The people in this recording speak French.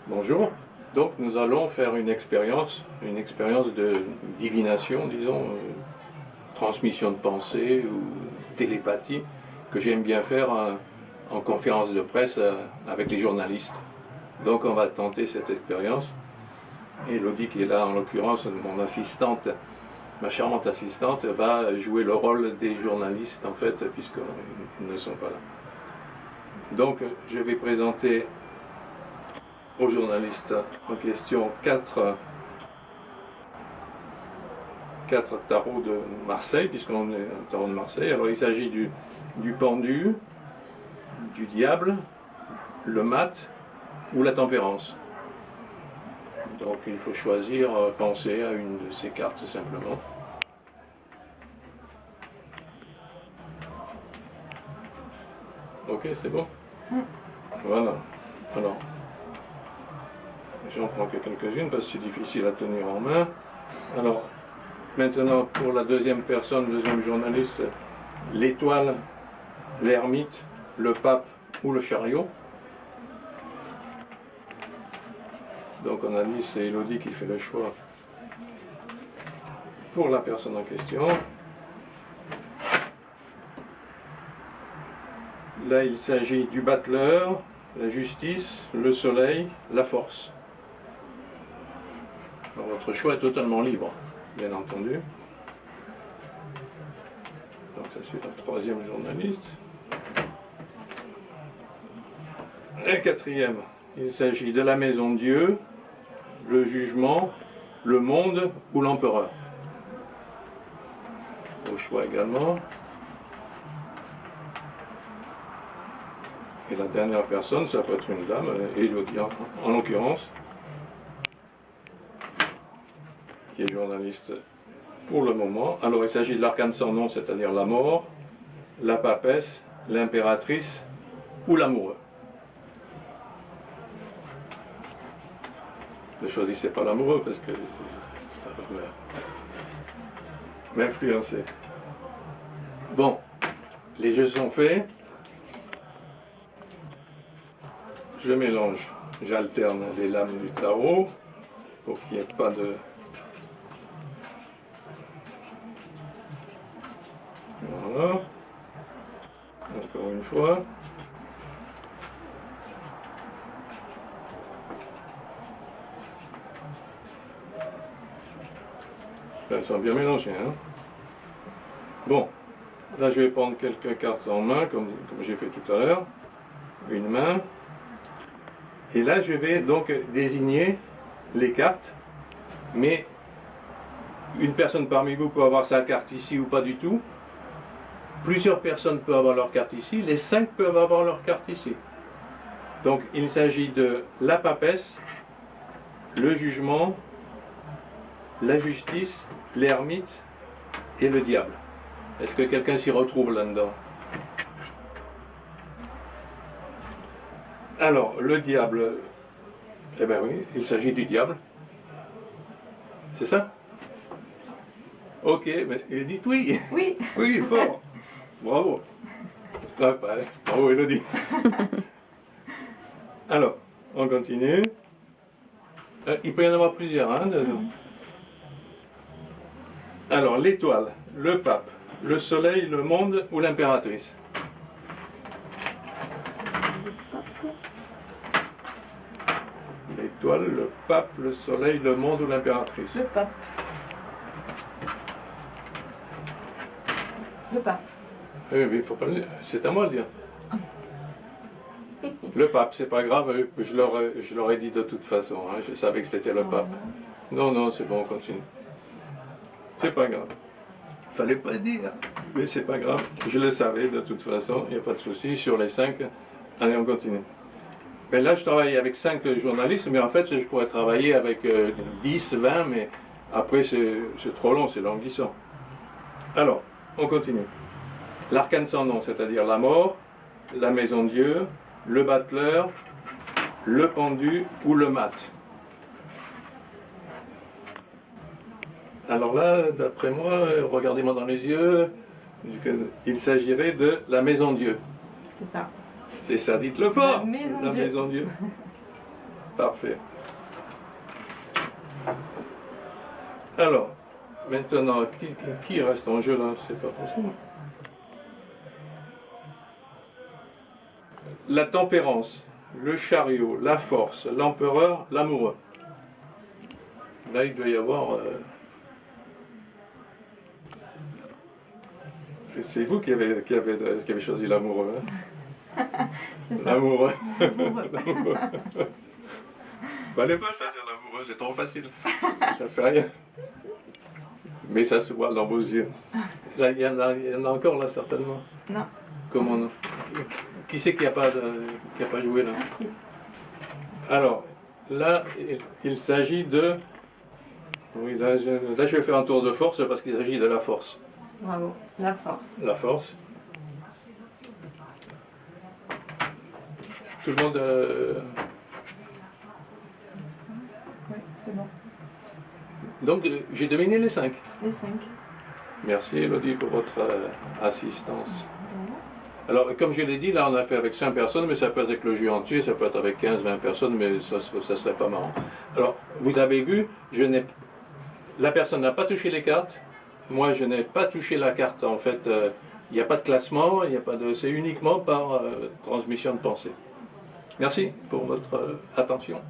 Bonjour. Donc nous allons faire une expérience de divination, disons, transmission de pensée ou télépathie, que j'aime bien faire en conférence de presse avec les journalistes. Donc on va tenter cette expérience. Elodie, qui est là en l'occurrence, mon assistante, ma charmante assistante, va jouer le rôle des journalistes en fait, puisqu'ils ne sont pas là. Donc je vais présenter aux journalistes en question quatre tarots de Marseille, puisqu'on est un tarot de Marseille. Alors il s'agit du pendu, du diable, le mat ou la tempérance. Donc il faut choisir, penser à une de ces cartes simplement. Ok, c'est bon? Voilà. Alors, j'en prends que quelques-unes parce que c'est difficile à tenir en main. Alors, maintenant pour la deuxième personne, deuxième journaliste, l'étoile, l'ermite, le pape ou le chariot. Donc on a dit, c'est Elodie qui fait le choix pour la personne en question. Là il s'agit du battleur, la justice, le soleil, la force. Alors, votre choix est totalement libre, bien entendu. Donc ça c'est la troisième journaliste. La quatrième, il s'agit de la maison Dieu, le jugement, le monde ou l'empereur. Au choix également. Et la dernière personne, ça peut être une dame, Elodie en l'occurrence, qui est journaliste pour le moment. Alors il s'agit de l'arcane sans nom, c'est-à-dire la mort, la papesse, l'impératrice ou l'amoureux. Ne choisissez pas l'amoureux parce que ça va m'influencer. Bon, les jeux sont faits. Je mélange, j'alterne les lames du tarot pour qu'il n'y ait pas de... Voilà. Encore une fois. Elles sont bien mélangées, hein. Bon, là je vais prendre quelques cartes en main, comme j'ai fait tout à l'heure. Une main. Et là je vais donc désigner les cartes, mais une personne parmi vous peut avoir sa carte ici ou pas du tout. Plusieurs personnes peuvent avoir leur carte ici, les 5 peuvent avoir leur carte ici. Donc il s'agit de la papesse, le jugement, la justice, l'ermite et le diable. Est-ce que quelqu'un s'y retrouve là-dedans? Alors, le diable, eh bien oui, il s'agit du diable. C'est ça? Ok, mais il dit oui. Oui. Oui, fort. Bravo. Bravo, Elodie. Alors, on continue. Il peut y en avoir plusieurs, hein, Alors, l'étoile, le pape, le soleil, le monde ou l'impératrice? L'étoile, le pape, le soleil, le monde ou l'impératrice? Le pape. Le pape. Oui, mais il faut pas le dire. C'est à moi de dire. Le pape, c'est pas grave, je l'aurais dit de toute façon, hein. Je savais que c'était le pape. Non, non, c'est bon, on continue. C'est pas grave. Fallait pas le dire. Mais c'est pas grave, je le savais de toute façon, il n'y a pas de souci. Sur les 5, allez, on continue. Mais là, je travaille avec 5 journalistes, mais en fait, je pourrais travailler avec 10, 20, mais après, c'est trop long, c'est languissant. Alors, on continue. L'arcane sans nom, c'est-à-dire la mort, la maison Dieu, le battleur, le pendu ou le mat. Alors là, d'après moi, regardez-moi dans les yeux, il s'agirait de la maison Dieu. C'est ça. C'est ça, dites-le fort. La maison la Dieu. Maison Dieu. Parfait. Alors, maintenant, qui reste en jeu là? C'est pas possible. La tempérance, le chariot, la force, l'empereur, l'amoureux. Là, il doit y avoir... C'est vous qui avez choisi l'amoureux. Hein? L'amoureux. Fallait pas choisir l'amoureux, c'est trop facile. Ça fait rien. Mais ça se voit dans vos yeux. Là, il y en a encore là, certainement. Non. Comment non? Qui c'est qui n'a pas joué là? Ah, si. Alors, là, il s'agit de... Oui, là, je vais faire un tour de force parce qu'il s'agit de la force. Bravo. La force. La force. Tout le monde... Oui, c'est bon. Donc, j'ai deviné les 5. Les 5. Merci Elodie pour votre assistance. Alors, comme je l'ai dit, là, on a fait avec 5 personnes, mais ça peut être avec le jeu entier, ça peut être avec 15-20 personnes, mais ça serait pas marrant. Alors, vous avez vu, la personne n'a pas touché les cartes. Moi, je n'ai pas touché la carte. En fait, il n'y a pas de classement, c'est uniquement par transmission de pensée. Merci pour votre attention.